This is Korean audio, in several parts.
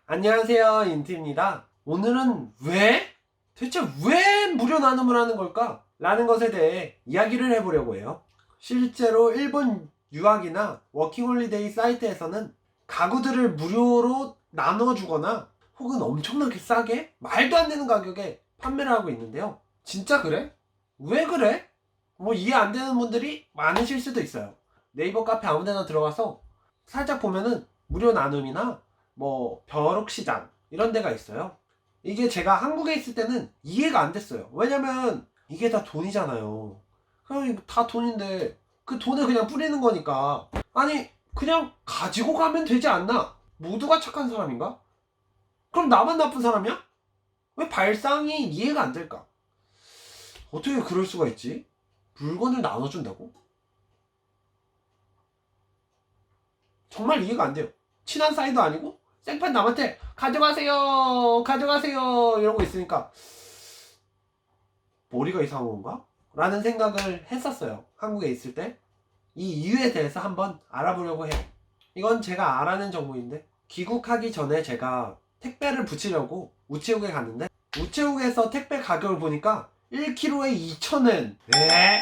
안녕하세요, 인트입니다. 오늘은 대체 왜 무료 나눔을 하는 걸까? 라는 것에 대해 이야기를 해보려고 해요. 실제로 일본 유학이나 워킹홀리데이 사이트에서는 가구들을 무료로 나눠주거나 혹은 엄청나게 싸게 말도 안 되는 가격에 판매를 하고 있는데요. 진짜 그래? 왜 그래? 이해 안 되는 분들이 많으실 수도 있어요. 네이버 카페 아무 데나 들어가서 살짝 보면은 무료 나눔이나 벼룩시장 이런 데가 있어요. 이게 제가 한국에 있을 때는 이해가 안 됐어요. 왜냐면 이게 다 돈이잖아요. 그냥 다 돈인데 그 돈을 그냥 뿌리는 거니까, 아니 그냥 가지고 가면 되지 않나? 모두가 착한 사람인가? 그럼 나만 나쁜 사람이야? 왜 발상이 이해가 안 될까? 어떻게 그럴 수가 있지? 물건을 나눠준다고? 정말 이해가 안 돼요. 친한 사이도 아니고 생판 남한테 가져가세요 가져가세요 이러고 있으니까 머리가 이상한 건가? 라는 생각을 했었어요. 한국에 있을 때 이 이유에 대해서 한번 알아보려고 해요. 이건 제가 알아낸 정보인데, 귀국하기 전에 제가 택배를 붙이려고 우체국에 갔는데 우체국에서 택배 가격을 보니까 1kg에 2,000엔. 네?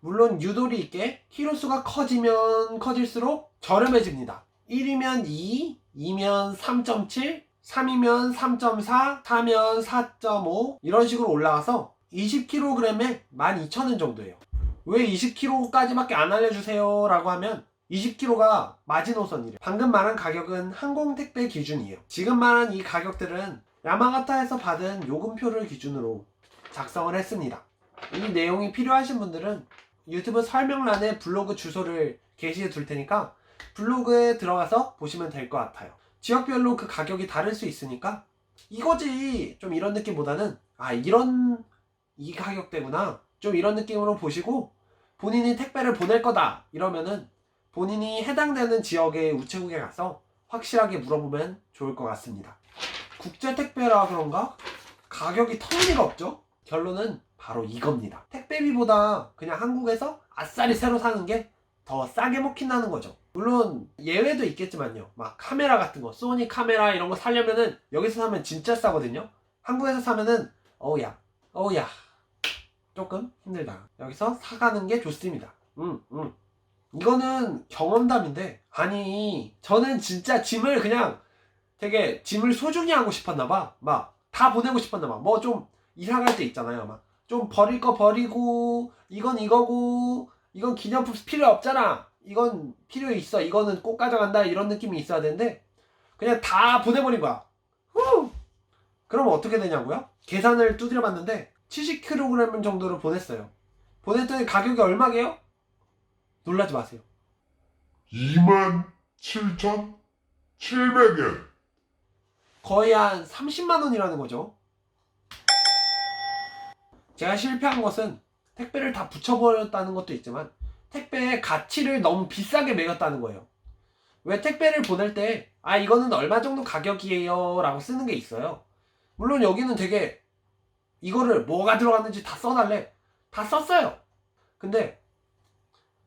물론 유도리 있게 키로수가 커지면 커질수록 저렴해집니다. 1이면 2, 2면 3.7, 3이면 3.4, 4면 4.5 이런 식으로 올라가서 20kg에 12,000원 정도예요. 왜 20kg까지밖에 안 알려주세요 라고 하면 20kg가 마지노선이래요. 방금 말한 가격은 항공택배 기준이에요. 지금 말한 이 가격들은 야마가타에서 받은 요금표를 기준으로 작성을 했습니다. 이 내용이 필요하신 분들은 유튜브 설명란에 블로그 주소를 게시해 둘 테니까 블로그에 들어가서 보시면 될 것 같아요. 지역별로 그 가격이 다를 수 있으니까 이거지, 좀 이런 느낌보다는 이 가격대구나, 좀 이런 느낌으로 보시고, 본인이 택배를 보낼 거다 이러면은 본인이 해당되는 지역의 우체국에 가서 확실하게 물어보면 좋을 것 같습니다. 국제 택배라 그런가? 가격이 터무니가 없죠? 결론은 바로 이겁니다. 택배비보다 그냥 한국에서 아싸리 새로 사는 게 더 싸게 먹힌다는 거죠. 물론 예외도 있겠지만요. 막 카메라 같은 거, 소니 카메라 이런 거 사려면은 여기서 사면 진짜 싸거든요. 한국에서 사면은 어우야 조금 힘들다. 여기서 사가는 게 좋습니다. 이거는 경험담인데, 아니 저는 진짜 짐을 그냥 되게 짐을 소중히 하고 싶었나봐. 막 다 보내고 싶었나봐. 뭐 좀 이사 갈 때 있잖아요. 막 좀 버릴 거 버리고, 이건 이거고, 이건 기념품 필요 없잖아, 이건 필요 있어, 이거는 꼭 가져간다, 이런 느낌이 있어야 되는데 그냥 다 보내버린 거야. 후! 그러면 어떻게 되냐고요? 계산을 두드려 봤는데 70kg 정도를 보냈어요. 보냈더니 가격이 얼마게요? 놀라지 마세요. 27,700엔. 거의 한 30만 원이라는 거죠. 제가 실패한 것은 택배를 다 붙여버렸다는 것도 있지만 택배의 가치를 너무 비싸게 매겼다는 거예요. 왜 택배를 보낼 때 이거는 얼마 정도 가격이에요 라고 쓰는 게 있어요. 물론 여기는 되게 이거를 뭐가 들어갔는지 다 써달래. 다 썼어요. 근데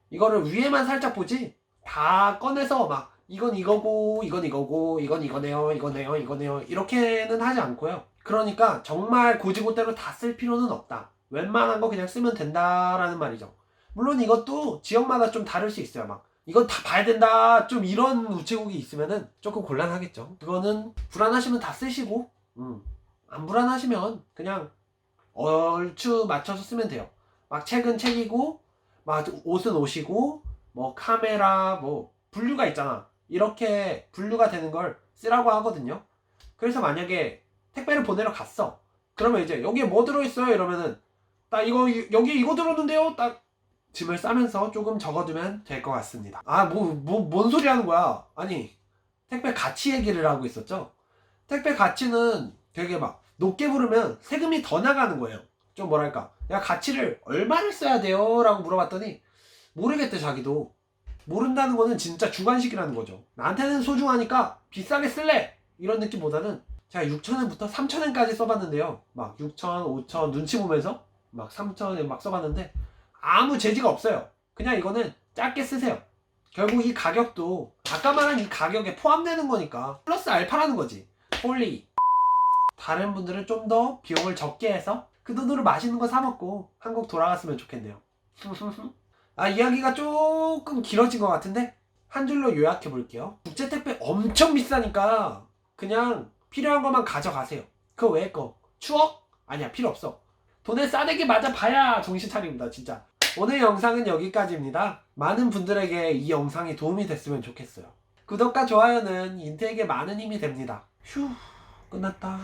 이거를 위에만 살짝 보지 다 꺼내서 막 이건 이거고 이건 이거고 이건 이거네요 이거네요 이거네요 이렇게는 하지 않고요. 그러니까 정말 고지고대로 다 쓸 필요는 없다, 웬만한 거 그냥 쓰면 된다라는 말이죠. 물론 이것도 지역마다 좀 다를 수 있어요. 막 이건 다 봐야 된다, 좀 이런 우체국이 있으면은 조금 곤란하겠죠. 그거는 불안하시면 다 쓰시고, 안 불안하시면 그냥 얼추 맞춰서 쓰면 돼요. 막 책은 책이고, 막 옷은 옷이고, 뭐 카메라 뭐 분류가 있잖아. 이렇게 분류가 되는 걸 쓰라고 하거든요. 그래서 만약에 택배를 보내러 갔어. 그러면 이제 여기에 뭐 들어있어요? 이러면은 딱 이거 여기 이거 들었는데요? 딱 짐을 싸면서 조금 적어두면 될 것 같습니다. 뭔 소리 하는 거야? 아니, 택배 가치 얘기를 하고 있었죠? 택배 가치는 되게 막 높게 부르면 세금이 더 나가는 거예요. 좀 뭐랄까, 야 가치를 얼마를 써야 돼요? 라고 물어봤더니 모르겠대. 자기도 모른다는 거는 진짜 주관식이라는 거죠. 나한테는 소중하니까 비싸게 쓸래, 이런 느낌보다는 제가 6,000엔부터 3,000엔까지 써봤는데요. 막 6,000, 5,000 눈치 보면서 막 3,000엔 막 써봤는데 아무 재지가 없어요. 그냥 이거는 짧게 쓰세요. 결국 이 가격도 아까 말한 이 가격에 포함되는 거니까 플러스 알파라는 거지. 폴리. 다른 분들은 좀 더 비용을 적게 해서 그 돈으로 맛있는 거 사 먹고 한국 돌아갔으면 좋겠네요. 아, 이야기가 조금 길어진 것 같은데 한 줄로 요약해 볼게요. 국제 택배 엄청 비싸니까 그냥 필요한 것만 가져가세요. 그 외의 거 추억? 아니야, 필요 없어. 돈에 싸대기 맞아 봐야 정신 차립니다, 진짜. 오늘 영상은 여기까지입니다. 많은 분들에게 이 영상이 도움이 됐으면 좋겠어요. 구독과 좋아요는 인태에게 많은 힘이 됩니다. 휴, 끝났다.